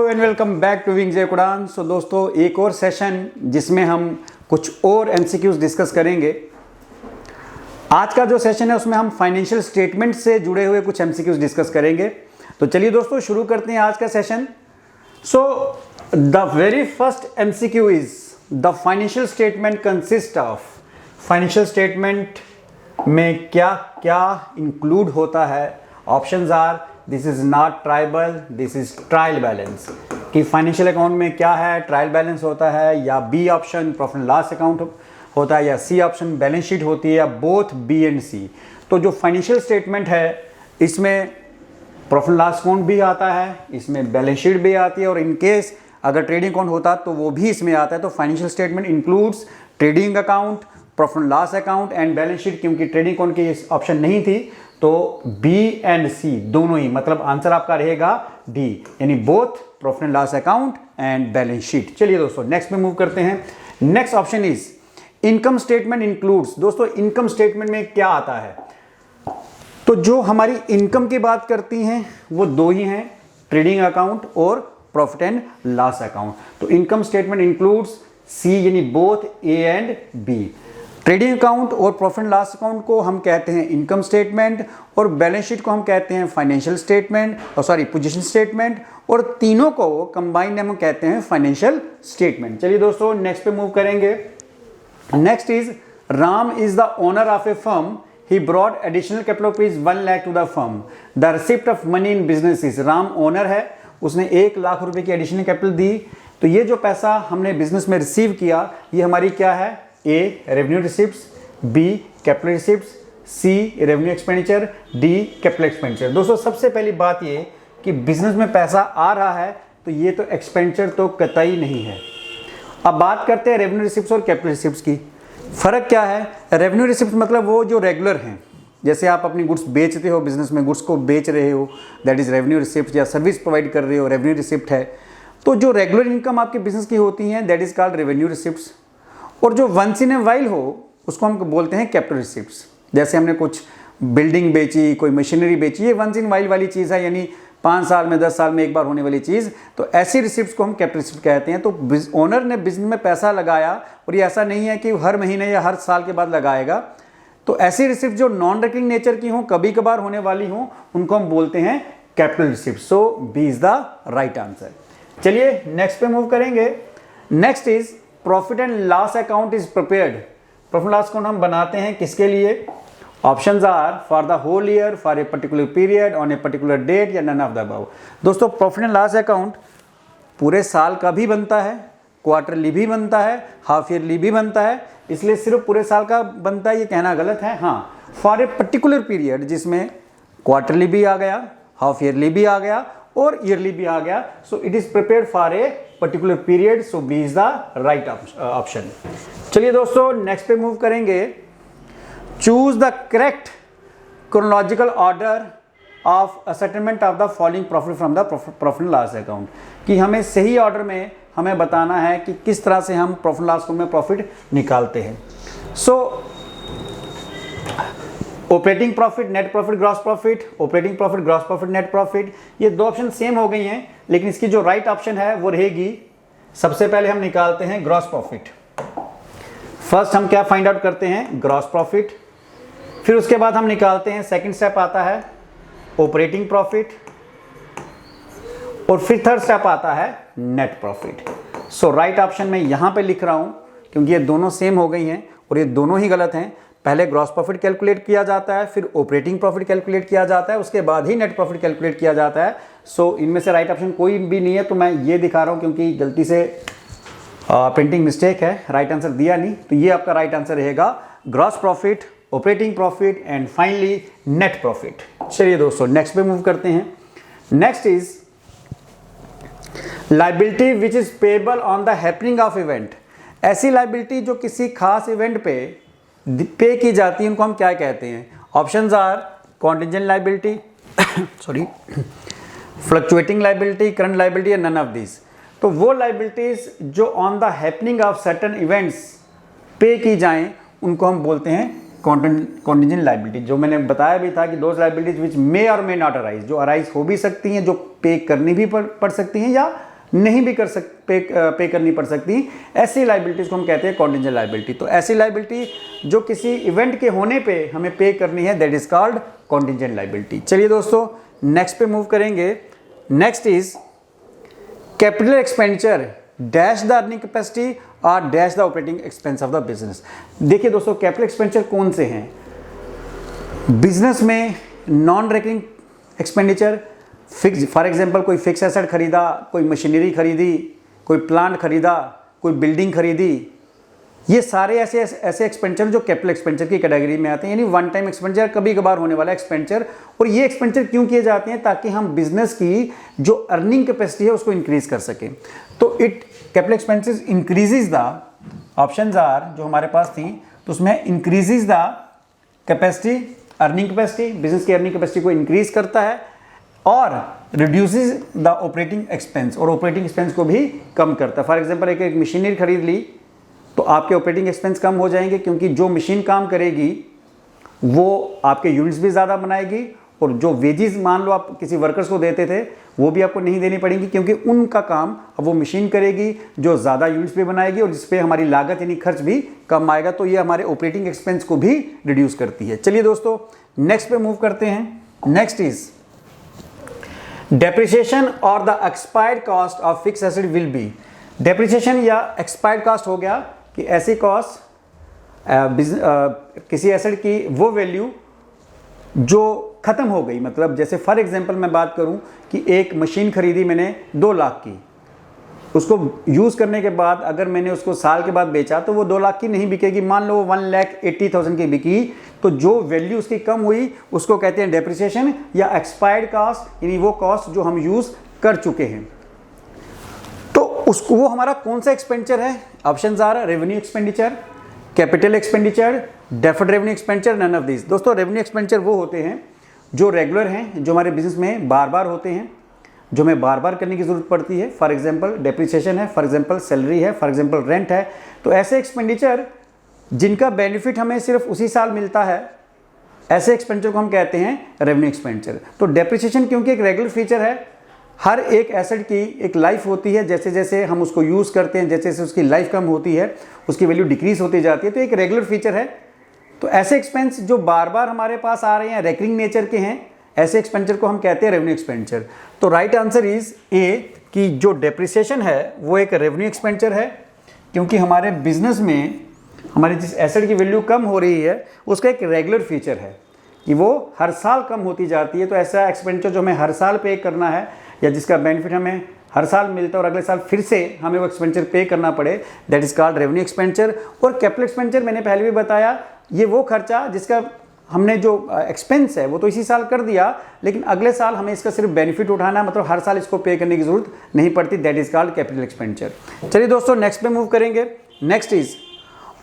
And welcome back to विंग जय कुरान। सो दोस्तों, एक और सेशन जिसमें हम कुछ और एमसीक्यूज डिस्कस करेंगे। आज का जो सेशन है उसमें हम फाइनेंशियल स्टेटमेंट से जुड़े हुए कुछ एमसीक्यूज डिस्कस करेंगे। तो चलिए दोस्तों शुरू करते हैं आज का session. So the very first MCQ is the financial statement consist of. Financial statement में क्या क्या इंक्लूड होता है? Options are this is not tribal, this is trial balance. कि फाइनेंशियल अकाउंट में क्या है, ट्रायल बैलेंस होता है, या B option profit and loss account होता है, या सी ऑप्शन बैलेंस शीट होती है, या बोथ बी एंड सी। तो जो फाइनेंशियल स्टेटमेंट है इसमें प्रॉफिट एंड लॉस अकाउंट भी आता है, इसमें बैलेंस शीट भी आती है, और इन केस अगर ट्रेडिंग अकाउंट होता तो वो भी इसमें आता है। तो financial statement includes trading account, profit and loss account and balance sheet. क्योंकि ट्रेडिंग अकाउंट की ऑप्शन नहीं थी तो बी एंड सी दोनों ही, मतलब आंसर आपका रहेगा डी, यानी both profit and loss account and balance sheet. चलिए दोस्तों नेक्स्ट में मूव करते हैं। Next option is income statement includes. दोस्तों इनकम स्टेटमेंट में क्या आता है? तो जो हमारी इनकम की बात करती हैं वो दो ही हैं, ट्रेडिंग अकाउंट और प्रॉफिट एंड लॉस अकाउंट। तो इनकम स्टेटमेंट इंक्लूड्स सी, यानी both A and B. Trading account और प्रॉफिट एंड लॉस अकाउंट को हम कहते हैं इनकम स्टेटमेंट, और बैलेंस शीट को हम कहते हैं फाइनेंशियल स्टेटमेंट, पोजीशन स्टेटमेंट, और तीनों को कंबाइंड हम कहते हैं फाइनेंशियल स्टेटमेंट। चलिए दोस्तों नेक्स्ट पे मूव करेंगे। Next is Ram is the owner of a firm, he brought additional capital rupees 1 lakh to the firm, the receipt of money in business is. Ram owner है, उसने 1 लाख रुपए की एडिशनल कैपिटल दी। तो ये जो पैसा हमने बिजनेस में रिसीव किया ये हमारी क्या है? A revenue receipts, B capital receipts, C revenue expenditure, D capital expenditure. दोस्तों सबसे पहली बात ये कि बिजनेस में पैसा आ रहा है तो ये तो एक्सपेंडिचर तो कतई नहीं है। अब बात करते हैं रेवेन्यू रिसिप्ट्स और कैपिटल रिसिप्ट्स की। फर्क क्या है? रेवेन्यू रिसिप्ट मतलब वो जो रेगुलर हैं, जैसे आप अपनी गुड्स बेचते हो, बिजनेस में गुड्स को बेच रहे हो, दैट इज रेवेन्यू रिसिप्ट, या सर्विस प्रोवाइड कर रहे हो, रेवेन्यू रिसिप्ट है। तो जो रेगुलर इनकम आपके बिजनेस की होती हैं that is called revenue receipts, और जो वंस इन ए वाइल हो उसको हम बोलते हैं कैपिटल रिसिप्ट्स। जैसे हमने कुछ बिल्डिंग बेची, कोई मशीनरी बेची, ये वंस इन वाइल वाली चीज़ है, यानी 5 साल में 10 साल में एक बार होने वाली चीज़। तो ऐसी रिसिप्ट्स को हम कैपिटल रिसिप्ट कहते हैं। तो ओनर ने बिजनेस में पैसा लगाया, और ये ऐसा नहीं है कि हर महीने या हर साल के बाद लगाएगा। तो ऐसी रिसिप्ट जो नॉन रेकरिंग नेचर की हों, कभी कभार होने वाली हों, उनको हम बोलते हैं capital receipt. So B is the right answer. चलिए नेक्स्ट पे मूव करेंगे। Next is profit and loss account is prepared. Profit loss account हम बनाते हैं किसके लिए? Options are for the whole year, for a particular period, on a particular date, या none of the above. दोस्तों profit and loss account पूरे साल का भी बनता है, क्वार्टरली भी बनता है, हाफ ईयरली भी बनता है। इसलिए सिर्फ पूरे साल का बनता है ये कहना गलत है। हाँ, फॉर ए पर्टिकुलर पीरियड जिसमें क्वार्टरली भी आ गया, हाफ ईयरली भी आ गया और ईयरली भी आ गया। So it is prepared for a particular period. So B is the right option. चलिए दोस्तों नेक्स्ट पे मूव करेंगे। Choose the correct chronological order of settlement of the following profit from the profit and loss account. कि हमें सही order में हमें बताना है कि किस तरह से हम प्रॉफिट एंड लॉस अकाउंट में प्रॉफिट निकालते हैं। सो operating profit, net profit, gross profit, operating profit, gross profit, net profit, ये दो ऑप्शन सेम हो गई हैं, लेकिन इसकी जो राइट ऑप्शन है वो रहेगी, सबसे पहले हम निकालते हैं ग्रॉस प्रॉफिट। फर्स्ट हम क्या फाइंड आउट करते हैं? Gross profit. फिर उसके बाद हम निकालते हैं, सेकंड स्टेप आता है ऑपरेटिंग प्रॉफिट, और फिर थर्ड स्टेप आता है नेट प्रॉफिट। सो राइट ऑप्शन मैं यहां पे लिख रहा हूं क्योंकि ये दोनों सेम हो गई हैं और ये दोनों ही गलत हैं। पहले ग्रॉस प्रॉफिट कैलकुलेट किया जाता है, फिर ऑपरेटिंग प्रॉफिट कैलकुलेट किया जाता है, उसके बाद ही नेट प्रॉफिट कैलकुलेट किया जाता है। सो इनमें से राइट ऑप्शन कोई भी नहीं है। तो मैं ये दिखा रहा हूं क्योंकि गलती से प्रिंटिंग मिस्टेक है, राइट आंसर दिया नहीं। तो ये आपका राइट आंसर रहेगा gross profit, operating profit and finally net profit. चलिए दोस्तों नेक्स्ट पे मूव करते हैं। Next is liability which is payable on the happening of event. ऐसी लायबिलिटी जो किसी खास इवेंट पे पे की जाती है उनको हम क्या कहते हैं? Options are contingent liability, sorry, fluctuating liability, current liability, या नन ऑफ दिस। तो वो लायबिलिटीज जो on the happening of certain events पे की जाएं उनको हम बोलते हैं कॉन्टिजेंट लायबिलिटी। जो मैंने बताया भी था कि दोज लायबिलिटीज विच मे और मे नॉट अराइज, जो अराइज हो भी सकती हैं, जो पे करनी भी पड़ सकती हैं या नहीं भी पे करनी पड़ सकती, ऐसी लाइबिलिटीज़ को हम कहते हैं कॉन्टिजेंट लाइबिलिटी। तो ऐसी लाइबिलिटी जो किसी इवेंट के होने पे हमें पे करनी है, that is called contingent liability. चलिए दोस्तों नेक्स्ट पे मूव करेंगे। Next is capital expenditure dash the earning capacity और dash the operating expense of the business. देखिए दोस्तों, कैपिटल एक्सपेंडिचर कौन से हैं? बिजनेस में non recurring expenditure, fix, for example कोई फिक्स एसेट खरीदा, कोई मशीनरी खरीदी, कोई प्लांट खरीदा, कोई बिल्डिंग खरीदी, ये सारे ऐसे एक्सपेंडिचर जो कैपिटल एक्सपेंडिचर की कैटेगरी में आते हैं, यानी वन टाइम एक्सपेंडिचर, कभी कभार होने वाला एक्सपेंडिचर। और ये एक्सपेंडिचर क्यों किए जाते हैं? ताकि हम बिजनेस की जो अर्निंग कैपेसिटी है उसको इंक्रीज कर सकें। तो it capital expenditure increases the, options are जो हमारे पास थी, तो उसमें increases the capacity, earning capacity, business की अर्निंग कैपेसिटी को इंक्रीज करता है, और रिड्यूसेस द ऑपरेटिंग एक्सपेंस, और ऑपरेटिंग एक्सपेंस को भी कम करता है। फॉर एग्जांपल एक मशीनरी खरीद ली तो आपके ऑपरेटिंग एक्सपेंस कम हो जाएंगे, क्योंकि जो मशीन काम करेगी वो आपके यूनिट्स भी ज़्यादा बनाएगी, और जो वेजेस मान लो आप किसी वर्कर्स को देते थे वो भी आपको नहीं देनी पड़ेगी, क्योंकि उनका काम अब वो मशीन करेगी जो ज़्यादा यूनिट्स भी बनाएगी और जिसपे हमारी लागत यानी खर्च भी कम आएगा। तो ये हमारे ऑपरेटिंग एक्सपेंस को भी रिड्यूस करती है। चलिए दोस्तों नेक्स्ट पे मूव करते हैं। नेक्स्ट इज डेप्रिसिएशन और the expired cost of fix asset will be. Depreciation या एक्सपायर्ड कॉस्ट हो गया कि ऐसी कॉस्ट किसी एसेट की वो वैल्यू जो खत्म हो गई, मतलब जैसे फॉर एग्जांपल मैं बात करूं कि एक मशीन खरीदी मैंने 2 लाख की, उसको यूज़ करने के बाद अगर मैंने उसको साल के बाद बेचा तो वो 2 लाख की नहीं बिकेगी, मान लो वो 1,80,000 की बिकी, तो जो वैल्यू उसकी कम हुई उसको कहते हैं डेप्रिसिएशन या एक्सपायर्ड कॉस्ट, यानी वो कॉस्ट जो हम यूज़ कर चुके हैं। तो उसको वो हमारा कौन सा एक्सपेंडिचर है? Options are revenue expenditure, capital expenditure, deferred revenue expenditure, none of this. दोस्तों रेवेन्यू एक्सपेंडिचर वो होते हैं जो रेगुलर हैं, जो हमारे बिजनेस में बार बार होते हैं, जो हमें बार बार करने की जरूरत पड़ती है। फॉर एग्जांपल डेप्रिसिएशन है, फॉर एग्जांपल सैलरी है, फॉर एग्जांपल रेंट है। तो ऐसे एक्सपेंडिचर जिनका बेनिफिट हमें सिर्फ उसी साल मिलता है, ऐसे एक्सपेंडिचर को हम कहते हैं रेवेन्यू एक्सपेंडिचर। तो डेप्रिसिएशन क्योंकि एक रेगुलर फीचर है, हर एक एसेट की एक लाइफ होती है, जैसे जैसे हम उसको यूज़ करते हैं, जैसे जैसे उसकी लाइफ कम होती है उसकी वैल्यू डिक्रीज होती जाती है, तो एक रेगुलर फीचर है। तो ऐसे एक्सपेंस जो बार बार हमारे पास आ रहे हैं, रेकरिंग नेचर के हैं, ऐसे एक्सपेंडिचर को हम कहते हैं रेवेन्यू एक्सपेंडिचर। तो राइट आंसर इज ए कि जो डेप्रिसिएशन है वो एक रेवेन्यू एक्सपेंडिचर है, क्योंकि हमारे बिजनेस में हमारी जिस एसेट की वैल्यू कम हो रही है उसका एक रेगुलर फीचर है कि वो हर साल कम होती जाती है। तो ऐसा एक्सपेंडिचर जो हमें हर साल पे करना है या जिसका बेनिफिट हमें हर साल मिलता है और अगले साल फिर से हमें वो एक्सपेंडिचर पे करना पड़े, that is called revenue expenditure. और कैपिटल एक्सपेंडिचर मैंने पहले भी बताया, ये वो खर्चा जिसका हमने जो एक्सपेंस है वो तो इसी साल कर दिया, लेकिन अगले साल हमें इसका सिर्फ बेनिफिट उठाना है, मतलब हर साल इसको पे करने की जरूरत नहीं पड़ती, that is called capital expenditure. चलिए दोस्तों नेक्स्ट पे मूव करेंगे। Next is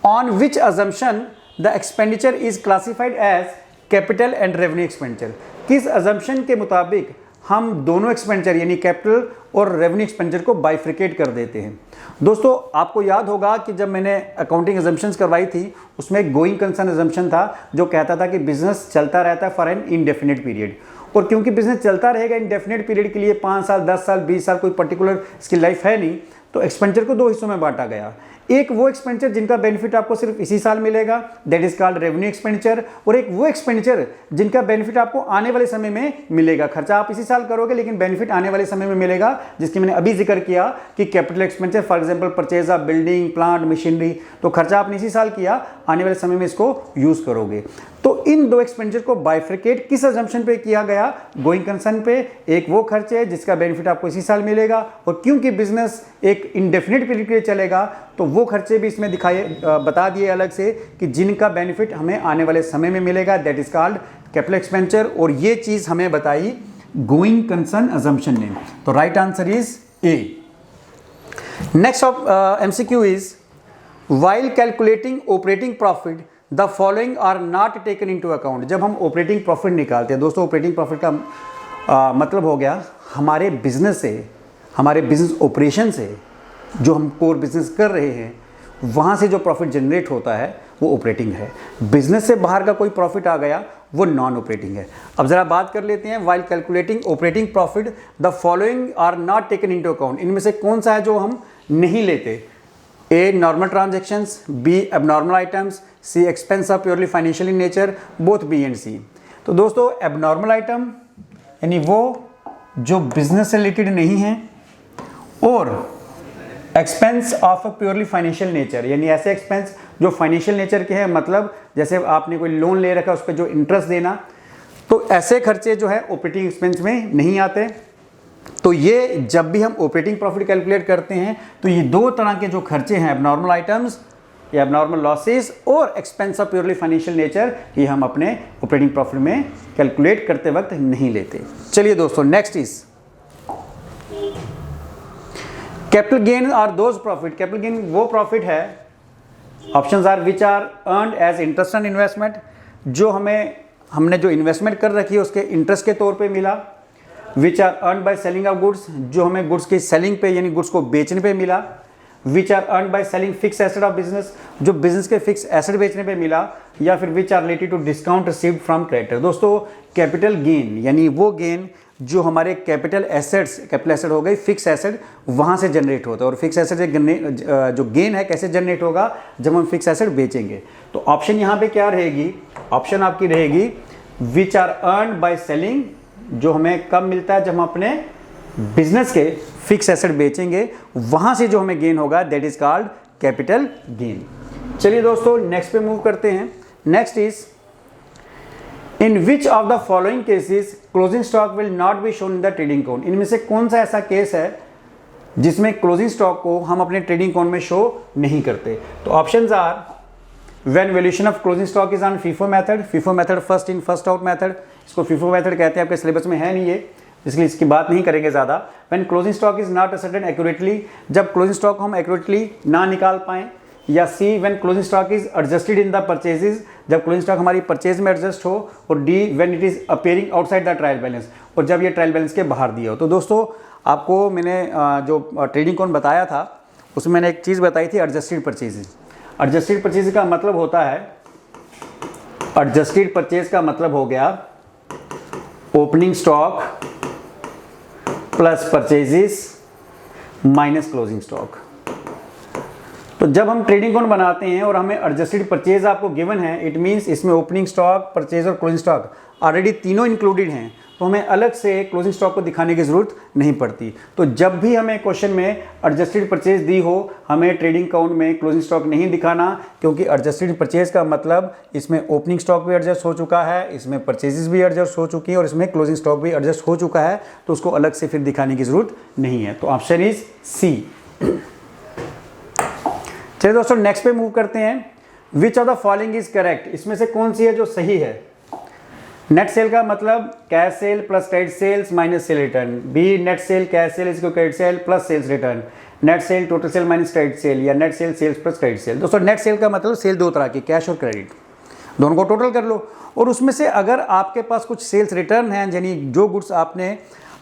on which assumption the expenditure is classified as capital and revenue expenditure. किस अजम्पशन के मुताबिक हम दोनों एक्सपेंडिचर यानी कैपिटल और रेवेन्यू एक्सपेंडिचर को बाइफ्रिकेट कर देते हैं? दोस्तों आपको याद होगा कि जब मैंने अकाउंटिंग अजम्पशंस करवाई थी उसमें एक गोइंग कंसर्न अजम्पशन था जो कहता था कि बिजनेस चलता रहता है फॉर एन इनडेफिनिट पीरियड, और क्योंकि बिजनेस चलता रहेगा इनडेफिनिट पीरियड के लिए 5 साल 10 साल 20 साल कोई पर्टिकुलर इसकी लाइफ है नहीं, तो एक्सपेंडिचर को 2 हिस्सों में बांटा गया। एक वो एक्सपेंडिचर जिनका बेनिफिट आपको सिर्फ इसी साल मिलेगा, that is called revenue expenditure, और एक वो एक्सपेंडिचर जिनका बेनिफिट आपको आने वाले समय में मिलेगा। खर्चा आप इसी साल करोगे लेकिन बेनिफिट आने वाले समय में मिलेगा, जिसकी मैंने अभी जिक्र किया कि capital expenditure for example purchase of building plant machinery, तो खर्चा आपने इसी साल किया, आने वाले समय में इसको यूज करोगे। तो इन 2 एक्सपेंडिचर को बाइफ्रिकेट किस अजम्पशन पे किया गया? गोइंग कंसर्न पे। एक वो खर्चे है जिसका बेनिफिट आपको इसी साल मिलेगा, और क्योंकि बिजनेस एक इंडेफिनिट पीरियड के लिए चलेगा तो वो खर्चे भी इसमें बता दिए अलग से कि जिनका बेनिफिट हमें आने वाले समय में मिलेगा, that is called capital expenditure. और ये चीज हमें बताई गोइंग कंसर्न अजम्पशन ने। तो right answer is A. Next of MCQ is while calculating operating profit the following are not taken into account. जब हम ऑपरेटिंग प्रॉफिट निकालते हैं दोस्तों, ऑपरेटिंग प्रॉफिट का मतलब हो गया हमारे बिजनेस से, हमारे बिजनेस ऑपरेशन से, जो हम कोर बिजनेस कर रहे हैं वहाँ से जो प्रॉफिट जनरेट होता है वो ऑपरेटिंग है। बिजनेस से बाहर का कोई प्रॉफिट आ गया वो नॉन ऑपरेटिंग है। अब ज़रा बात कर लेते हैं, while calculating operating profit the following are not taken into account. इनमें से कौन सा है जो हम नहीं लेते? A normal transactions, B abnormal items, C expense of purely financial in nature, both B and C. तो दोस्तों एबनॉर्मल आइटम यानी वो जो बिजनेस से रिलेटेड नहीं है, और expense of purely financial nature यानी ऐसे एक्सपेंस जो फाइनेंशियल नेचर के हैं, मतलब जैसे आपने कोई लोन ले रखा है उस पर जो इंटरेस्ट देना, तो ऐसे खर्चे जो है ऑपरेटिंग एक्सपेंस में नहीं आते। तो ये जब भी हम ऑपरेटिंग प्रॉफिट कैलकुलेट करते हैं तो ये दो तरह के जो खर्चे हैं, एबनॉर्मल आइटम्स या एबनॉर्मल लॉसेस और expense of purely financial nature, ये हम अपने ऑपरेटिंग प्रॉफिट में कैलकुलेट करते वक्त नहीं लेते। चलिए दोस्तों, next is capital gain are those profit. Capital gain वो प्रॉफिट है, options are which are earned as interest on investment, जो हमने जो इन्वेस्टमेंट कर रखी है उसके इंटरेस्ट के तौर पे मिला। Which are earn by selling of goods, जो हमें गुड्स की सेलिंग पे यानी गुड्स को बेचने पे मिला। Which are earn by selling fix asset of business, जो बिजनेस के फिक्स एसेट बेचने पे मिला। या फिर which are related to discount received from creditor. दोस्तों कैपिटल गेन यानी वो गेन जो हमारे कैपिटल एसेट हो गई फिक्स एसेट, वहाँ से जनरेट होता है। और फिक्स एसेट जो गेन है कैसे जनरेट होगा? जब हम फिक्स एसेट बेचेंगे। तो ऑप्शन यहाँ पे क्या रहेगी? ऑप्शन आपकी रहेगी which are earn by selling, जो हमें कब मिलता है? जब हम अपने बिजनेस के फिक्स एसेट बेचेंगे, वहाँ से जो हमें गेन होगा that is called capital gain. चलिए दोस्तों नेक्स्ट पे मूव करते हैं। Next is in which of the following cases closing stock will not be shown in the trading account. इनमें से कौन सा ऐसा केस है जिसमें क्लोजिंग स्टॉक को हम अपने ट्रेडिंग अकाउंट में शो नहीं करते? तो options are when valuation of closing stock is on FIFO method, FIFO method first in first out method, इसको फीफो मेथड कहते हैं, आपके सिलेबस में है नहीं ये, इसलिए इसकी बात नहीं करेंगे ज़्यादा। When closing stock is not ascertain accurately, जब क्लोजिंग स्टॉक हम एक्यूरेटली ना निकाल पाएँ। या see when closing stock is adjusted in the purchases, जब क्लोजिंग स्टॉक हमारी परचेज में एडजस्ट हो। और D when it is appearing outside the trial balance, और जब ये ट्रायल बैलेंस के बाहर दिया हो। तो दोस्तों आपको मैंने जो ट्रेडिंग अकाउंट बताया था उसमें मैंने एक चीज़ बताई थी, एडजस्टेड परचेजेज। एडजस्टेड परचेज का मतलब होता है, एडजस्टेड परचेज का मतलब हो गया opening stock plus purchases minus closing stock. तो जब हम ट्रेडिंग अकाउंट बनाते हैं और हमें एडजस्टेड परचेज आपको गिवन है, इट मींस इसमें ओपनिंग स्टॉक, परचेज और क्लोजिंग स्टॉक ऑलरेडी तीनों इंक्लूडेड हैं, तो हमें अलग से क्लोजिंग स्टॉक को दिखाने की जरूरत नहीं पड़ती। तो जब भी हमें क्वेश्चन में एडजस्टेड परचेज दी हो, हमें ट्रेडिंग अकाउंट में क्लोजिंग स्टॉक नहीं दिखाना, क्योंकि एडजस्टेड परचेज का मतलब इसमें ओपनिंग स्टॉक भी एडजस्ट हो चुका है, इसमें परचेजेस भी एडजस्ट हो चुकी है और इसमें क्लोजिंग स्टॉक भी एडजस्ट हो चुका है, तो उसको अलग से फिर दिखाने की जरूरत नहीं है। तो ऑप्शन इज सी। चलिए दोस्तों नेक्स्ट पे मूव करते हैं। Which of the following is correct, इसमें से कौन सी है जो सही है? नेट सेल का मतलब cash sale plus credit sales minus sale return. B net sale cash sale इसको credit sale plus sales return. Net sale total sale minus credit sale, या net sale sales plus credit sale. दोस्तों net sale का मतलब cell दो तरह की, cash और credit, दोनों को टोटल कर लो। और उसमें से अगर आपके पास कुछ सेल्स रिटर्न हैं, यानी जो गुड्स आपने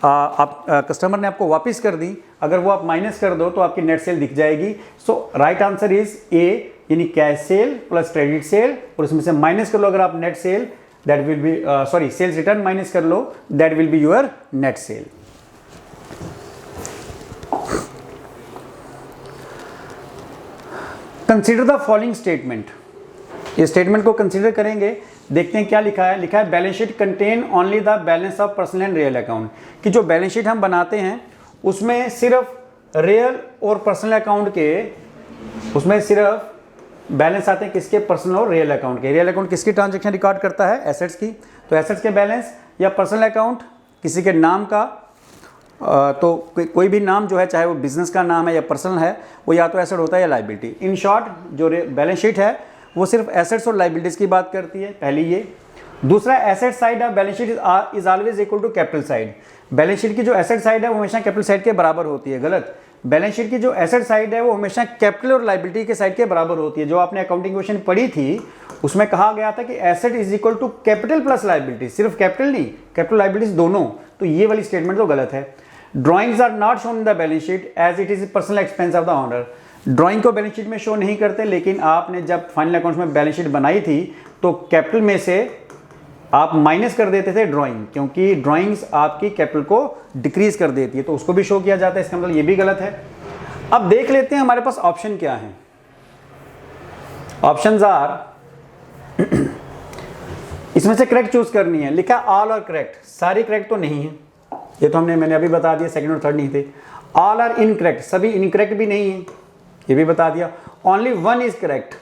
कस्टमर ने आपको वापस कर दी, अगर वो आप माइनस कर दो तो आपकी नेट सेल दिख जाएगी। So right answer is A, यानी cash sale plus credit sale, और उसमें से माइनस कर लो अगर आप net sale, that will be sorry sales return minus कर लो, that will be your net sale. Consider the following statement, ये स्टेटमेंट को कंसीडर करेंगे, देखते हैं क्या लिखा है। लिखा है balance sheet contain only the balance of personal and real account, कि जो बैलेंस शीट हम बनाते हैं उसमें सिर्फ रियल और पर्सनल अकाउंट के, उसमें सिर्फ बैलेंस आते हैं किसके? पर्सनल और रियल अकाउंट के। रियल अकाउंट किसकी ट्रांजैक्शन रिकॉर्ड करता है? एसेट्स की। तो एसेट्स के बैलेंस, या पर्सनल अकाउंट किसी के नाम का, तो कोई भी नाम जो है, चाहे वो बिजनेस का नाम है या पर्सनल है, वो या तो एसेट होता है या लाइबिलिटी। इन शॉर्ट जो बैलेंस शीट है वो सिर्फ एसेट्स और लाइबिलिटीज की बात करती है, पहली ये। दूसरा, asset side of balance sheet is always equal to capital side. Balance sheet की जो एसेट साइड है वो हमेशा कैपिटल साइड के बराबर होती है, गलत। बैलेंस शीट की जो एसेट साइड है वो हमेशा कैपिटल और लाइबिलिटी के साइड के बराबर होती है। जो आपने अकाउंटिंग क्वेश्चन पढ़ी थी उसमें कहा गया था कि asset is equal to capital plus liability, सिर्फ कैपिटल नहीं, कैपिटल लाइबिलिटीज दोनों। तो ये वाली स्टेटमेंट तो गलत है। Drawings are not shown in the balance sheet as it is personal expense of the owner. Drawing को बैलेंस शीट में शो नहीं करते, लेकिन आपने जब फाइनल अकाउंट्स में बैलेंस शीट बनाई थी तो कैपिटल में से आप माइनस कर देते थे ड्राइंग, क्योंकि ड्राइंग्स आपकी कैपिटल को डिक्रीज कर देती है, तो उसको भी शो किया जाता है, इसका मतलब ये भी गलत है। अब देख लेते हैं हमारे पास ऑप्शन क्या है। ऑप्शंस आर इसमें से करेक्ट चूज करनी है। लिखा ऑल आर करेक्ट, सारी करेक्ट तो नहीं है, ये तो मैंने अभी बता दिया, सेकंड और थर्ड नहीं थे। ऑल आर इनकरेक्ट, सभी इनकरेक्ट भी नहीं है, ये भी बता दिया। ओनली वन इज करेक्ट,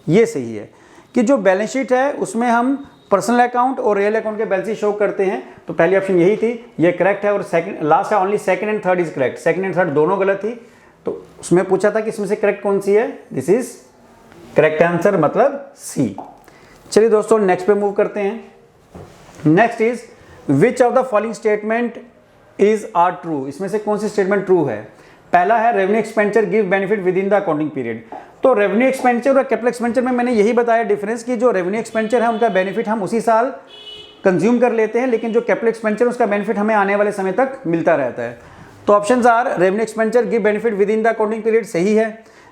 ये सही है कि जो बैलेंस शीट है उसमें हम पर्सनल अकाउंट और रियल अकाउंट के बैलेंस शीट शो करते हैं, तो पहली ऑप्शन यही थी, ये करेक्ट है। और सेकंड लास्ट है only second and third is correct, second and third दोनों गलत थी। तो उसमें पूछा था कि इसमें से करेक्ट कौन सी है, दिस इज करेक्ट आंसर, मतलब सी। चलिए दोस्तों नेक्स्ट पे मूव करते हैं। Next is which of the following statement is are true, इसमें से कौन सी स्टेटमेंट ट्रू है। पहला है revenue expenditure give benefit within the accounting period. तो रेवेन्यू एक्सपेंडिचर और कैपिटल एक्सपेंडिचर में मैंने यही बताया डिफरेंस कि जो रेवेन्यू एक्सपेंडिचर है उनका बेनिफिट हम उसी साल कंज्यूम कर लेते हैं, लेकिन जो कैपिटल एक्सपेंडिचर उसका बेनिफिट हमें आने वाले समय तक मिलता रहता है। तो options are revenue expenditure give benefit within the accounting period, सही है।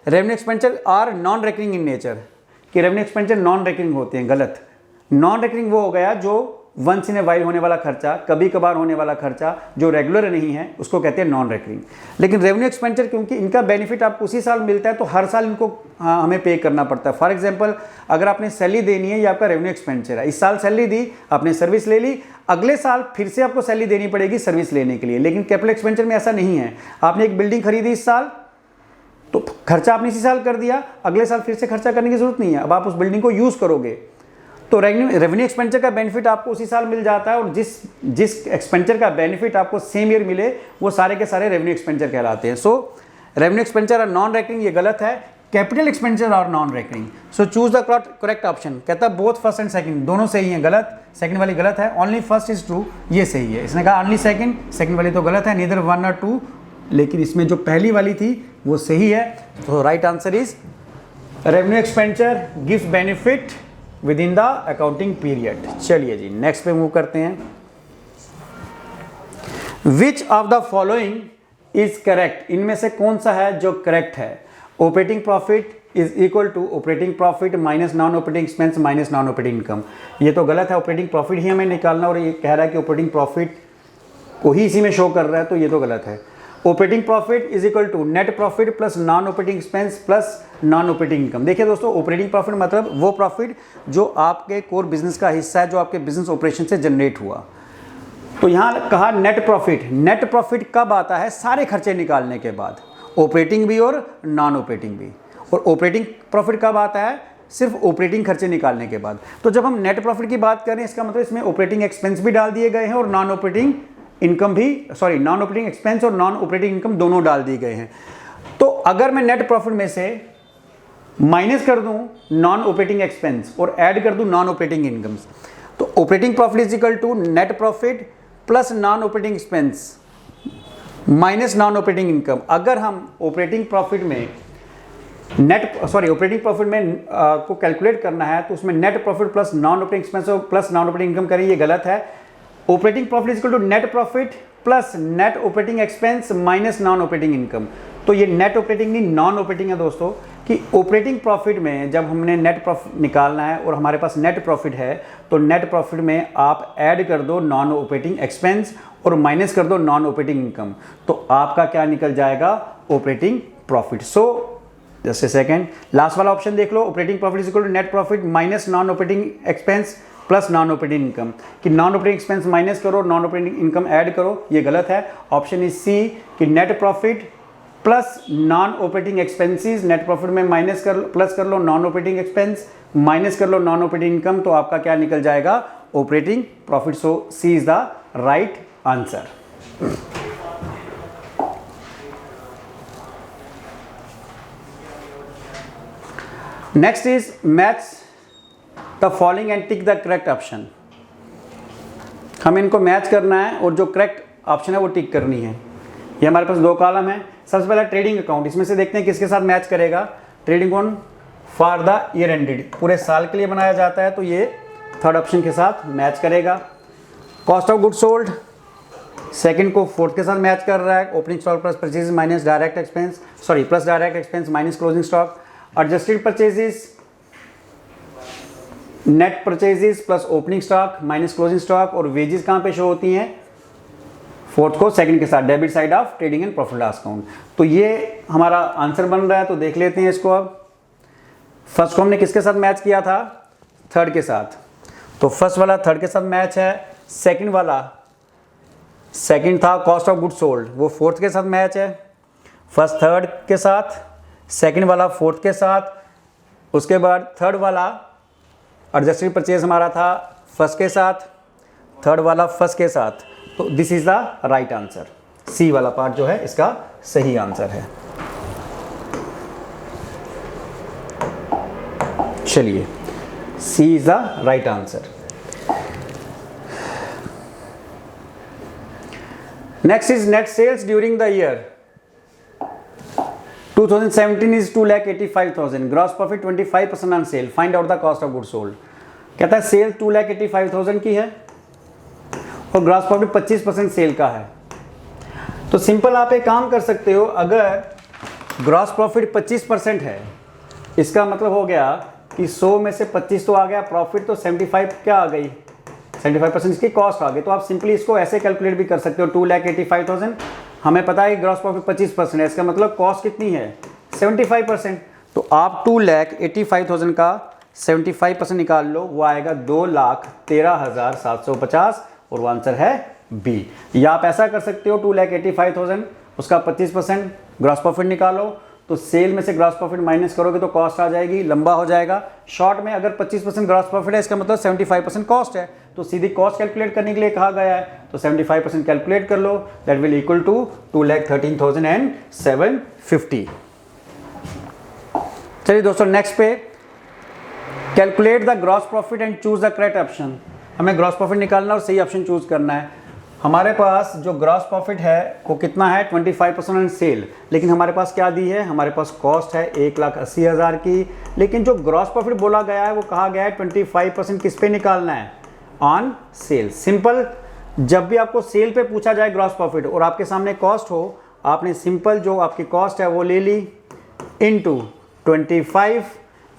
Revenue expenditure are non recurring in nature, कि रेवेन्यू एक्सपेंडिचर नॉन रेकरिंग होते हैं, गलत। नॉन रेकरिंग वो हो गया जो वंस इन ए वाइल होने वाला खर्चा, कभी कभार होने वाला खर्चा जो रेगुलर नहीं है, उसको कहते हैं नॉन रेकरिंग। लेकिन रेवेन्यू एक्सपेंडिचर क्योंकि इनका बेनिफिट आपको उसी साल मिलता है, तो हर साल इनको हमें पे करना पड़ता है। फॉर एग्जांपल अगर आपने सैलरी देनी है, ये आपका रेवेन्यू एक्सपेंडिचर है। इस साल सैलरी दी, आपने सर्विस ले ली, अगले साल फिर से आपको सैलरी देनी पड़ेगी सर्विस लेने के लिए। लेकिन कैपिटल एक्सपेंडिचर में ऐसा नहीं है, आपने एक बिल्डिंग खरीदी इस साल, तो खर्चा आपने इसी साल कर दिया, अगले साल फिर से खर्चा करने की जरूरत नहीं है, अब आप उस बिल्डिंग को यूज करोगे। तो रेवेन्यू एक्सपेंडिचर का बेनिफिट आपको उसी साल मिल जाता है, और जिस एक्सपेंडिचर का बेनिफिट आपको सेम ईयर मिले वो सारे के सारे रेवेन्यू एक्सपेंडिचर कहलाते हैं। So revenue expenditure are non recurring, ये गलत है। Capital expenditure are non recurring, so choose the correct option. कहता है बोथ फर्स्ट एंड सेकंड दोनों सही हैं, गलत। सेकंड वाली गलत है, ओनली फर्स्ट इज ट्रू, ये सही है। इसने कहा ओनली सेकंड वाली तो गलत है, नीदर वन और टू, लेकिन इसमें जो पहली वाली थी वो सही है। तो right answer is revenue expenditure gives benefit within the accounting period. चलिए जी नेक्स्ट पे मूव करते हैं। Which of the following is correct, इनमें से कौन सा है जो करेक्ट है। Operating profit is equal to operating profit minus non operating expense minus non operating income, ये तो गलत है। ऑपरेटिंग प्रॉफिट ही हमें निकालना, और ये कह रहा है कि ऑपरेटिंग प्रॉफिट को ही इसी में शो कर रहा है, तो ये तो गलत है। Operating profit is equal to net profit plus non operating expense plus non operating income. देखिए दोस्तों, ऑपरेटिंग प्रॉफिट मतलब वो प्रॉफिट जो आपके कोर बिजनेस का हिस्सा है, जो आपके बिजनेस ऑपरेशन से जनरेट हुआ। तो यहाँ कहा नेट प्रॉफिट, नेट प्रॉफिट कब आता है, सारे खर्चे निकालने के बाद, ऑपरेटिंग भी और नॉन ऑपरेटिंग भी। और ऑपरेटिंग प्रॉफिट कब आता है, सिर्फ ऑपरेटिंग खर्चे निकालने के बाद। तो जब हम नेट प्रॉफिट की बात करें, इसका मतलब इसमें ऑपरेटिंग एक्सपेंस भी डाल दिए गए हैं और नॉन ऑपरेटिंग इनकम भी, सॉरी नॉन ऑपरेटिंग एक्सपेंस और नॉन ऑपरेटिंग इनकम दोनों डाल दिए गए हैं। तो अगर मैं नेट प्रॉफिट में से माइनस कर दूं नॉन ऑपरेटिंग एक्सपेंस और ऐड कर दूं नॉन ऑपरेटिंग इनकम्स, तो operating profit is equal to net profit plus non operating expense minus non operating income. अगर हम ऑपरेटिंग प्रॉफिट में ऑपरेटिंग प्रॉफिट में को कैलकुलेट करना है, तो उसमें net profit plus non operating expense और प्लस नॉन ऑपरेटिंग इनकम करें, ये गलत है। Operating profit is equal to net profit plus net operating expense minus non operating income. तो ये नेट ऑपरेटिंग नहीं नॉन ऑपरेटिंग है दोस्तों, कि ऑपरेटिंग प्रॉफिट में जब हमने नेट प्रॉफिट निकालना है और हमारे पास नेट प्रॉफिट है, तो नेट प्रॉफिट में आप ऐड कर दो नॉन ऑपरेटिंग एक्सपेंस और माइनस कर दो नॉन ऑपरेटिंग इनकम, तो आपका क्या निकल जाएगा, operating profit. So just a second, last वाला ऑप्शन देख लो, operating profit is equal to net profit minus non operating expense plus non operating income, कि नॉन ऑपरेटिंग एक्सपेंस माइनस करो, नॉन ऑपरेटिंग इनकम ऐड करो, ये गलत है। Option is C, कि net profit plus non operating expenses, net profit में minus कर plus कर लो नॉन ऑपरेटिंग एक्सपेंस, माइनस कर लो नॉन ऑपरेटिंग इनकम, तो आपका क्या निकल जाएगा, operating profit. So C is the right answer. Next is match the following and tick the correct option. हमें इनको मैच करना है और जो करेक्ट ऑप्शन है वो टिक करनी है। ये हमारे पास दो कॉलम है। सबसे पहला ट्रेडिंग अकाउंट, इसमें से देखते हैं किसके साथ मैच करेगा। Trading account for the year ended, पूरे साल के लिए बनाया जाता है, तो ये थर्ड ऑप्शन के साथ मैच करेगा। Cost of good sold second को फोर्थ के साथ मैच कर रहा है। Opening stock plus purchase minus direct expense, sorry plus direct expense minus closing stock. Adjusted purchases net purchases plus opening stock minus closing stock, और wages कहाँ पे show होती हैं, फोर्थ को सेकंड के साथ, debit side of trading and profit loss account. तो ये हमारा आंसर बन रहा है, तो देख लेते हैं इसको। अब फर्स्ट को हमने किसके साथ मैच किया था, थर्ड के साथ, तो फर्स्ट वाला थर्ड के साथ मैच है। सेकंड वाला, सेकंड था कॉस्ट ऑफ गुड सोल्ड, वो फोर्थ के साथ मैच है। फर्स्ट थर्ड के साथ, सेकंड वाला फोर्थ के साथ, उसके बाद थर्ड वाला एडजस्टेड परचेज हमारा था फर्स्ट के साथ, थर्ड वाला फर्स्ट के साथ। तो this is the right answer, C वाला पार्ट जो है इसका सही आंसर है। चलिए, C is the right answer. Next is net sales during the year 2017 is 2,85,000, gross profit 25% on sale, find out the cost of good sold. कहता है cell 2,85,000 की है और ग्रॉस प्रॉफिट 25% सेल का है। तो सिंपल आप एक काम कर सकते हो, अगर ग्रॉस प्रॉफिट 25% है, इसका मतलब हो गया कि 100 में से 25 तो आ गया प्रॉफिट, तो 75 क्या आ गई, 75% इसकी कॉस्ट आ गई। तो आप सिंपली इसको ऐसे कैलकुलेट भी कर सकते हो, 2,85,000, हमें पता है ग्रॉस प्रॉफिट 25% है, इसका मतलब कॉस्ट कितनी है, 75%। तो आप 2,85,000 का 75% निकाल लो, वो आएगा 2,13,750, और वो आंसर है बी। या आप ऐसा कर सकते हो, 2,85,000 उसका 25% ग्रॉस प्रॉफिट निकालो, तो सेल में से ग्रॉस प्रॉफिट माइनस करोगे तो कॉस्ट आ जाएगी, लंबा हो जाएगा। शॉर्ट में अगर 25% ग्रॉस प्रॉफिट है, इसका मतलब 75% कॉस्ट है, तो सीधी कॉस्ट कैलकुलेट करने के लिए कहा गया है, तो 75% कैलकुलेट कर लो, दैट विल इक्वल टू 2,13,750। चलिए दोस्तों, नेक्स्ट पे calculate the gross profit and choose the correct option. हमें ग्रॉस प्रॉफिट निकालना और सही ऑप्शन चूज करना है। हमारे पास जो ग्रॉस प्रॉफिट है वो कितना है, 25% ऑन सेल, लेकिन हमारे पास क्या दी है, हमारे पास कॉस्ट है 1,80,000 की, लेकिन जो ग्रॉस प्रॉफिट बोला गया है वो कहा गया है 25% किस पे निकालना है, ऑन सेल। सिंपल, जब भी आपको सेल पे पूछा जाए ग्रॉस प्रॉफिट और आपके सामने कॉस्ट हो, आपने सिंपल जो आपकी कॉस्ट है वो ले ली इनटू 25।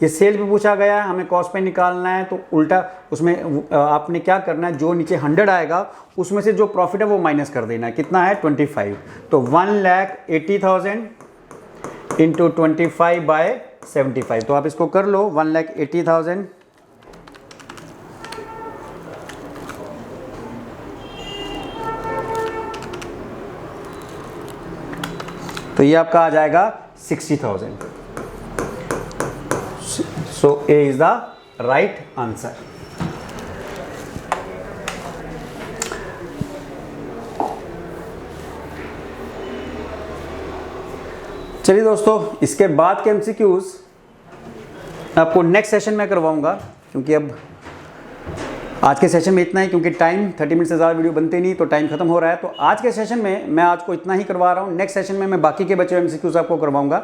ये सेल पे पूछा गया है, हमें कॉस्ट पे निकालना है, तो उल्टा उसमें आपने क्या करना है, जो नीचे 100 आएगा उसमें से जो प्रॉफिट है वो माइनस कर देना है। कितना है, 25। तो 1,80,000 इंटू 25/75। तो आप इसको कर लो, 1,80,000 तो ये आपका आ जाएगा 60,000। So A is the right answer. चलिए दोस्तों, इसके बाद के MCQs आपको नेक्स्ट सेशन में करवाऊंगा, क्योंकि अब आज के सेशन में इतना ही, क्योंकि टाइम 30 मिनट से ज़्यादा वीडियो बनते नहीं, तो टाइम खत्म हो रहा है। तो आज के सेशन में मैं आज को इतना ही करवा रहा हूँ। नेक्स्ट सेशन में मैं बाकी के बचे हुए MCQs आपको करवाऊंगा।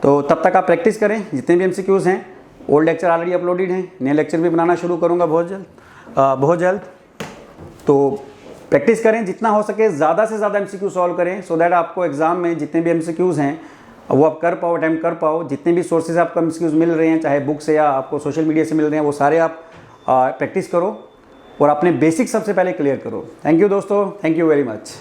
तो तब तक आप प्रैक्टिस करें, जितने भी MCQs हैं। ओल्ड लेक्चर ऑलरेडी अपलोडेड हैं, नए लेक्चर भी बनाना शुरू करूँगा बहुत जल्द। तो प्रैक्टिस करें, जितना हो सके ज़्यादा से ज़्यादा MCQ सॉल्व करें, सो दैट आपको एग्जाम में जितने भी MCQs हैं वो आप कर पाओ, अटैम्प्ट कर पाओ। जितने भी सोर्सेज आपको MCQs मिल रहे हैं, चाहे बुक से या आपको सोशल मीडिया से मिल रहे हैं, वो सारे आप प्रैक्टिस करो और अपने बेसिक सबसे पहले क्लियर करो। थैंक यू दोस्तों, थैंक यू वेरी मच।